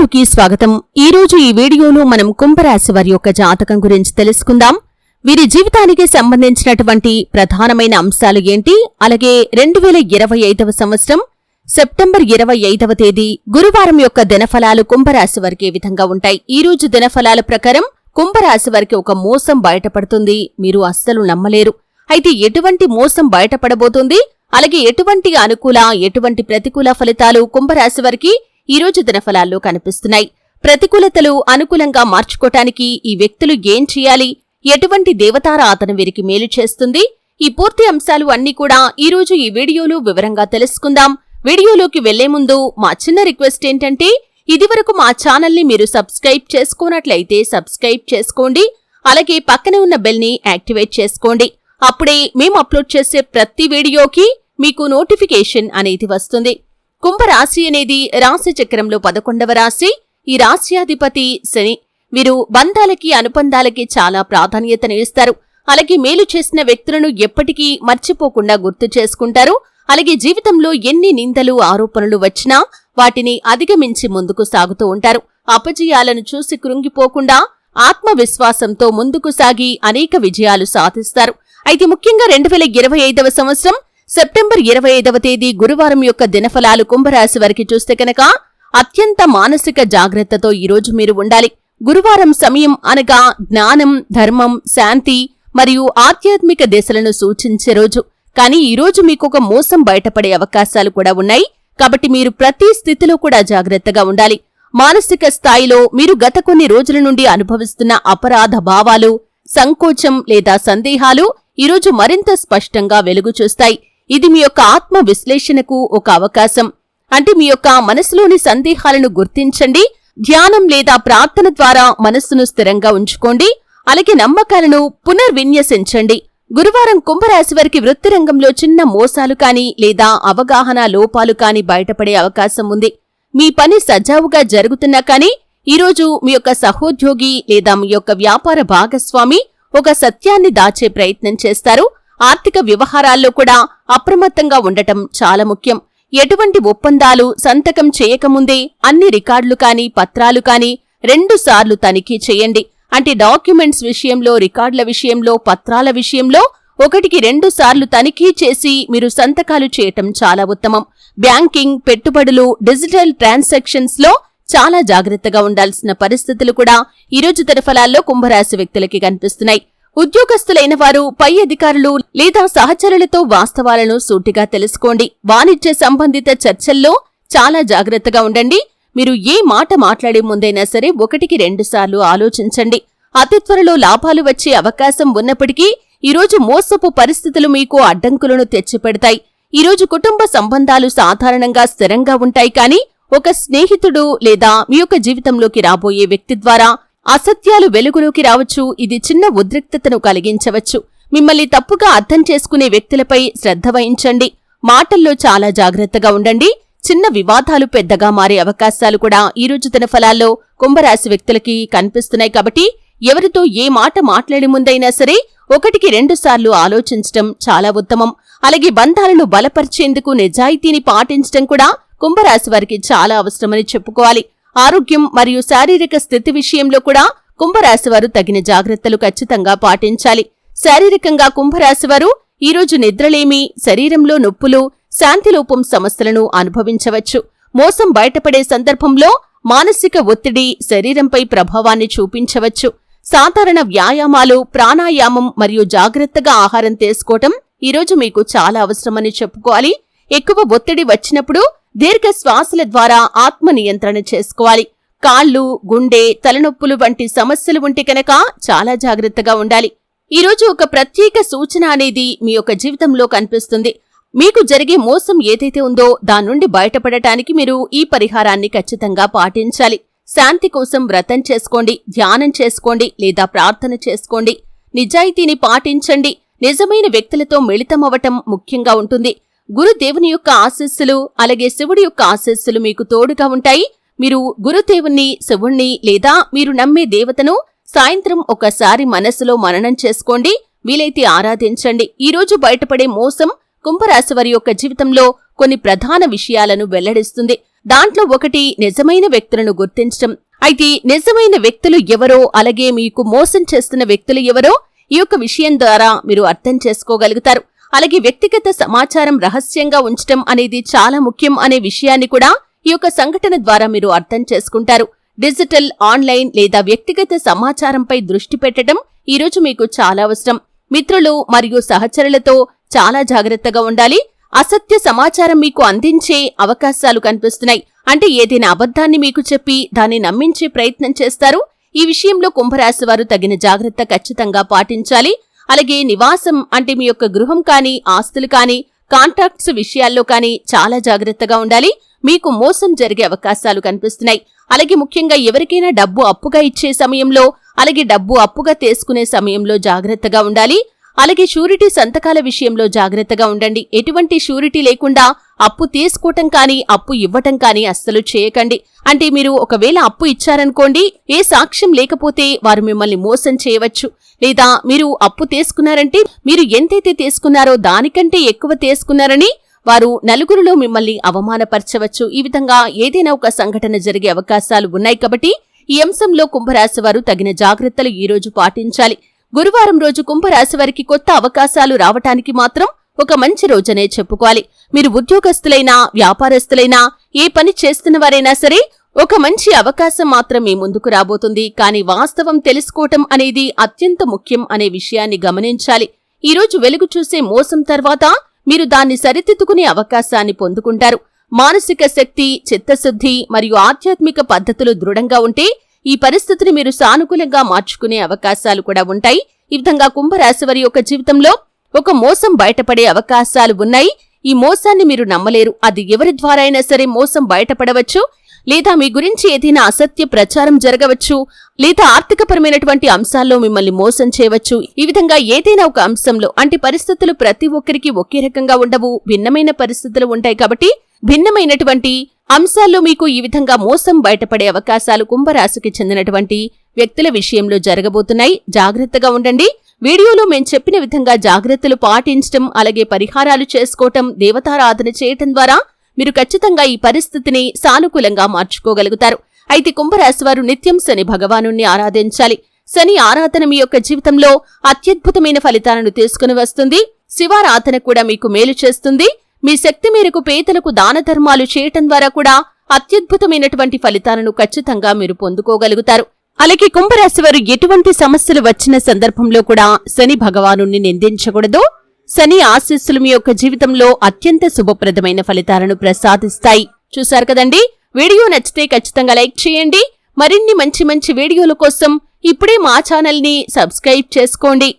వీడియోకి స్వాగతం. ఈ రోజు ఈ వీడియోలో మనం కుంభరాశి వారి యొక్క జాతకం గురించి తెలుసుకుందాం. వీరి జీవితానికి సంబంధించినటువంటి ప్రధానమైన అంశాలు ఏంటి, అలాగే 2025వ సంవత్సరం సెప్టెంబర్ 25వ తేదీ గురువారం యొక్క దినఫలాలు కుంభరాశి వారికి ఏ విధంగా ఉంటాయి. ఈ రోజు దినఫలాల ప్రకారం కుంభరాశి వారికి ఒక మోసం బయటపడుతుంది. మీరు అస్సలు నమ్మలేరు. అయితే ఎటువంటి మోసం బయటపడబోతుంది, అలాగే ఎటువంటి అనుకూల ఎటువంటి ప్రతికూల ఫలితాలు కుంభరాశి వారికి ఈ రోజు దినఫలాల్లో కనిపిస్తున్నాయి. ప్రతికూలతలు అనుకూలంగా మార్చుకోటానికి ఈ వ్యక్తులు ఏం చేయాలి, ఎటువంటి దేవతారాధన వీరికి మేలు చేస్తుంది, ఈ పూర్తి అంశాలు అన్నీ కూడా ఈ రోజు ఈ వీడియోలో వివరంగా తెలుసుకుందాం. వీడియోలోకి వెళ్లే ముందు మా చిన్న రిక్వెస్ట్ ఏంటంటే, ఇదివరకు మా ఛానల్ని మీరు సబ్స్క్రైబ్ చేసుకోనట్లయితే సబ్స్క్రైబ్ చేసుకోండి, అలాగే పక్కనే ఉన్న బెల్ ని యాక్టివేట్ చేసుకోండి. అప్పుడే మేము అప్లోడ్ చేసే ప్రతి వీడియోకి మీకు నోటిఫికేషన్ అనేది వస్తుంది. కుంభరాశి అనేది రాశి చక్రంలో 11వ రాశి. ఈ రాశ్యాధిపతి శని. వీరు బంధాలకి అనుబంధాలకి చాలా ప్రాధాన్యతను ఇస్తారు. అలాగే మేలు చేసిన వ్యక్తులను ఎప్పటికీ మర్చిపోకుండా గుర్తు చేసుకుంటారు. అలాగే జీవితంలో ఎన్ని నిందలు ఆరోపణలు వచ్చినా వాటిని అధిగమించి ముందుకు సాగుతూ ఉంటారు. అపజయాలను చూసి కృంగిపోకుండా ఆత్మవిశ్వాసంతో ముందుకు సాగి అనేక విజయాలు సాధిస్తారు. అయితే ముఖ్యంగా 2025వ సంవత్సరం సెప్టెంబర్ 25వ తేదీ గురువారం యొక్క దినఫలాలు కుంభరాశి వారికి చూస్తే కనుక అత్యంత మానసిక జాగ్రత్తతో ఈరోజు మీరు ఉండాలి. గురువారం సమయం అనగా జ్ఞానం, ధర్మం, శాంతి మరియు ఆధ్యాత్మిక దిశలను సూచించే రోజు. కానీ ఈరోజు మీకు ఒక మోసం బయటపడే అవకాశాలు కూడా ఉన్నాయి. కాబట్టి మీరు ప్రతి స్థితిలో కూడా జాగ్రత్తగా ఉండాలి. మానసిక స్థాయిలో మీరు గత కొన్ని రోజుల నుండి అనుభవిస్తున్న అపరాధ భావాలు, సంకోచం లేదా సందేహాలు ఈరోజు మరింత స్పష్టంగా వెలుగు చూస్తాయి. ఇది మీ యొక్క ఆత్మ విశ్లేషణకు ఒక అవకాశం. అంటే మీ యొక్క మనసులోని సందేహాలను గుర్తించండి. ధ్యానం లేదా ప్రార్థన ద్వారా మనస్సును స్థిరంగా ఉంచుకోండి. అలాగే నమ్మకాలను పునర్విన్యసించండి. గురువారం కుంభరాశి వారికి వృత్తి రంగంలో చిన్న మోసాలు కాని లేదా అవగాహన లోపాలు కాని బయటపడే అవకాశం ఉంది. మీ పని సజావుగా జరుగుతున్నా కాని ఈరోజు మీ యొక్క సహోద్యోగి లేదా మీ యొక్క వ్యాపార భాగస్వామి ఒక సత్యాన్ని దాచే ప్రయత్నం చేస్తారు. ఆర్థిక వ్యవహారాల్లో కూడా అప్రమత్తంగా ఉండటం చాలా ముఖ్యం. ఎటువంటి ఒప్పందాలు సంతకం చేయకముందే అన్ని రికార్డులు కాని పత్రాలు కాని 2 సార్లు తనిఖీ చేయండి. అంటే డాక్యుమెంట్స్ విషయంలో, రికార్డుల విషయంలో, పత్రాల విషయంలో 1కి 2 సార్లు తనిఖీ చేసి మీరు సంతకాలు చేయటం చాలా ఉత్తమం. బ్యాంకింగ్, పెట్టుబడులు, డిజిటల్ ట్రాన్సాక్షన్స్ లో చాలా జాగ్రత్తగా ఉండాల్సిన పరిస్థితులు కూడా ఈరోజు దినఫలాల్లో కుంభరాశి వ్యక్తులకి కనిపిస్తున్నాయి. ఉద్యోగస్తులైన వారు పై అధికారులు లేదా సహచరులతో వాస్తవాలను సూటిగా తెలుసుకోండి. వాణిజ్య సంబంధిత చర్చల్లో చాలా జాగ్రత్తగా ఉండండి. మీరు ఏ మాట మాట్లాడే ముందైనా సరే 1కి 2 సార్లు ఆలోచించండి. అతి త్వరలో లాభాలు వచ్చే అవకాశం ఉన్నప్పటికీ ఈరోజు మోసపు పరిస్థితులు మీకు అడ్డంకులను తెచ్చిపెడతాయి. ఈరోజు కుటుంబ సంబంధాలు సాధారణంగా స్థిరంగా ఉంటాయి. కానీ ఒక స్నేహితుడు లేదా మీ యొక్క జీవితంలోకి రాబోయే వ్యక్తి ద్వారా అసత్యాలు వెలుగులోకి రావచ్చు. ఇది చిన్న ఉద్రిక్తతను కలిగించవచ్చు. మిమ్మల్ని తప్పుగా అర్థం చేసుకునే వ్యక్తులపై శ్రద్ధ వహించండి. మాటల్లో చాలా జాగ్రత్తగా ఉండండి. చిన్న వివాదాలు పెద్దగా మారే అవకాశాలు కూడా ఈరోజు దినఫలాల్లో కుంభరాశి వ్యక్తులకి కనిపిస్తున్నాయి. కాబట్టి ఎవరితో ఏ మాట మాట్లాడే ముందైనా సరే 1కి 2 సార్లు ఆలోచించటం చాలా ఉత్తమం. అలాగే బంధాలను బలపరిచేందుకు నిజాయితీని పాటించటం కూడా కుంభరాశి వారికి చాలా అవసరమని చెప్పుకోవాలి. ఆరోగ్యం మరియు శారీరక స్థితి విషయంలో కూడా కుంభరాశివారు తగిన జాగ్రత్తలు ఖచ్చితంగా పాటించాలి. శారీరకంగా కుంభరాశివారు ఈరోజు నిద్రలేమి, శరీరంలో నొప్పులు, శాంతిలోపం సమస్యలను అనుభవించవచ్చు. మోసం బయటపడే సందర్భంలో మానసిక ఒత్తిడి శరీరంపై ప్రభావాన్ని చూపించవచ్చు. సాధారణ వ్యాయామాలు, ప్రాణాయామం మరియు జాగ్రత్తగా ఆహారం తీసుకోవటం ఈరోజు మీకు చాలా అవసరమని చెప్పుకోవాలి. ఎక్కువ ఒత్తిడి వచ్చినప్పుడు దీర్ఘ శ్వాసల ద్వారా ఆత్మ నియంత్రణ చేసుకోవాలి. కాళ్లు, గుండె, తలనొప్పులు వంటి సమస్యలు ఉంటే కనుక చాలా జాగ్రత్తగా ఉండాలి. ఈరోజు ఒక ప్రత్యేక సూచన అనేది మీ యొక్క జీవితంలో కనిపిస్తుంది. మీకు జరిగే మోసం ఏదైతే ఉందో దాని నుండి బయటపడటానికి మీరు ఈ పరిహారాన్ని ఖచ్చితంగా పాటించాలి. శాంతి కోసం వ్రతం చేసుకోండి, ధ్యానం చేసుకోండి లేదా ప్రార్థన చేసుకోండి. నిజాయితీని పాటించండి. నిజమైన వ్యక్తులతో మిళితమవ్వటం ముఖ్యంగా ఉంటుంది. గురుదేవుని యొక్క ఆశీస్సులు అలాగే శివుడి యొక్క ఆశీస్సులు మీకు తోడుగా ఉంటాయి. మీరు గురుదేవుణ్ణి, శివుణ్ణి లేదా మీరు నమ్మే దేవతను సాయంత్రం ఒకసారి మనసులో మననం చేసుకోండి. వీలైతే ఆరాధించండి. ఈరోజు బయటపడే మోసం కుంభరాశి వారి యొక్క జీవితంలో కొన్ని ప్రధాన విషయాలను వెల్లడిస్తుంది. దాంట్లో ఒకటి నిజమైన వ్యక్తులను గుర్తించడం. అయితే నిజమైన వ్యక్తులు ఎవరో, అలాగే మీకు మోసం చేస్తున్న వ్యక్తులు ఎవరో ఈ యొక్క విషయం ద్వారా మీరు అర్థం చేసుకోగలుగుతారు. అలాగే వ్యక్తిగత సమాచారం రహస్యంగా ఉంచడం అనేది చాలా ముఖ్యం అనే విషయాన్ని కూడా ఈ యొక్క సంఘటన ద్వారా మీరు అర్థం చేసుకుంటారు. డిజిటల్, ఆన్లైన్ లేదా వ్యక్తిగత సమాచారంపై దృష్టి పెట్టడం ఈరోజు మీకు చాలా అవసరం. మిత్రులు మరియు సహచరులతో చాలా జాగ్రత్తగా ఉండాలి. అసత్య సమాచారం మీకు అందించే అవకాశాలు కనిపిస్తున్నాయి. అంటే ఏదైనా అబద్ధాన్ని మీకు చెప్పి దాన్ని నమ్మించే ప్రయత్నం చేస్తారు. ఈ విషయంలో కుంభరాశి వారు తగిన జాగ్రత్త ఖచ్చితంగా పాటించాలి. అలాగే నివాసం అంటే మీ యొక్క గృహం కానీ, ఆస్తులు కానీ, కాంట్రాక్ట్స్ విషయాల్లో కానీ చాలా జాగ్రత్తగా ఉండాలి. మీకు మోసం జరిగే అవకాశాలు కనిపిస్తున్నాయి. అలాగే ముఖ్యంగా ఎవరికైనా డబ్బు అప్పుగా ఇచ్చే సమయంలో, అలాగే డబ్బు అప్పుగా తీసుకునే సమయంలో జాగ్రత్తగా ఉండాలి. అలాగే షూరిటీ సంతకాల విషయంలో జాగ్రత్తగా ఉండండి. ఎటువంటి షూరిటీ లేకుండా అప్పు తీసుకోవటం కానీ, అప్పు ఇవ్వటం కానీ అస్సలు చేయకండి. అంటే మీరు ఒకవేళ అప్పు ఇచ్చారనుకోండి, ఏ సాక్ష్యం లేకపోతే వారు మిమ్మల్ని మోసం చేయవచ్చు. లేదా మీరు అప్పు తీసుకున్నారంటే మీరు ఎంతైతే తీసుకున్నారో దానికంటే ఎక్కువ తీసుకున్నారని వారు నలుగురిలో మిమ్మల్ని అవమానపరచవచ్చు. ఈ విధంగా ఏదైనా ఒక సంఘటన జరిగే అవకాశాలు ఉన్నాయి. కాబట్టి ఈ అంశంలో కుంభరాశి వారు తగిన జాగ్రత్తలు ఈ రోజు పాటించాలి. గురువారం రోజు కుంభరాశి వారికి కొత్త అవకాశాలు రావటానికి మాత్రం ఒక మంచి రోజనే చెప్పుకోవాలి. మీరు ఉద్యోగస్తులైనా, వ్యాపారస్తులైనా, ఏ పని చేస్తున్నవారైనా సరే ఒక మంచి అవకాశం మాత్రం మీ ముందుకు రాబోతుంది. కానీ వాస్తవం తెలుసుకోవటం అనేది అత్యంత ముఖ్యం అనే విషయాన్ని గమనించాలి. ఈరోజు వెలుగు చూసే మోసం తర్వాత మీరు దాన్ని సరిదిద్దుకునే అవకాశాన్ని పొందుకుంటారు. మానసిక శక్తి, చిత్తశుద్ధి మరియు ఆధ్యాత్మిక పద్ధతులు దృఢంగా ఉంటే ఈ పరిస్థితిని మీరు సానుకూలంగా మార్చుకునే అవకాశాలు కూడా ఉంటాయి. ఈ విధంగా కుంభరాశి వారి యొక్క జీవితంలో ఒక మోసం బయటపడే అవకాశాలు ఉన్నాయి. ఈ మోసాన్ని మీరు నమ్మలేరు. అది ఎవరి ద్వారా అయినా సరే మోసం బయటపడవచ్చు, లేదా మీ గురించి ఏదైనా అసత్య ప్రచారం జరగవచ్చు, లేదా ఆర్థికపరమైనటువంటి అంశాల్లో మిమ్మల్ని మోసం చేయవచ్చు. ఈ విధంగా ఏదైనా ఒక అంశంలో అంటే పరిస్థితులు ప్రతి ఒక్కరికి ఒకే రకంగా ఉండవు, భిన్నమైన పరిస్థితులు ఉంటాయి. కాబట్టి భిన్నమైనటువంటి అంశాల్లో మీకు ఈ విధంగా మోసం బయటపడే అవకాశాలు కుంభరాశికి చెందినటువంటి వ్యక్తుల విషయంలో జరగబోతున్నాయి. జాగ్రత్తగా ఉండండి. వీడియోలో మేం చెప్పిన విధంగా జాగ్రత్తలు పాటించడం, అలాగే పరిహారాలు చేసుకోవటం, దేవతారాధన చేయటం ద్వారా మీరు ఖచ్చితంగా ఈ పరిస్థితిని సానుకూలంగా మార్చుకోగలుగుతారు. అయితే కుంభరాశి వారు నిత్యం శని భగవానుణ్ణి ఆరాధించాలి. శని ఆరాధన మీ యొక్క జీవితంలో అత్యద్భుతమైన ఫలితాలను తీసుకుని వస్తుంది. శివారాధన కూడా మీకు మేలు చేస్తుంది. మీ శక్తి మేరకు పేదలకు దాన ధర్మాలు చేయటం ద్వారా కూడా అత్యద్భుతమైనటువంటి ఫలితాలను ఖచ్చితంగా మీరు పొందుకోగలుగుతారు. అలాగే కుంభరాశి వారు ఎటువంటి సమస్యలు వచ్చిన సందర్భంలో కూడా శని భగవానుణ్ణి నిందించకూడదు. శని ఆశీస్సులు మీ యొక్క జీవితంలో అత్యంత శుభప్రదమైన ఫలితాలను ప్రసాదిస్తాయి. చూశారు కదండి. వీడియో నచ్చితే ఖచ్చితంగా లైక్ చేయండి. మరిన్ని మంచి మంచి వీడియోల కోసం ఇప్పుడే మా ఛానల్ని సబ్స్క్రైబ్ చేసుకోండి.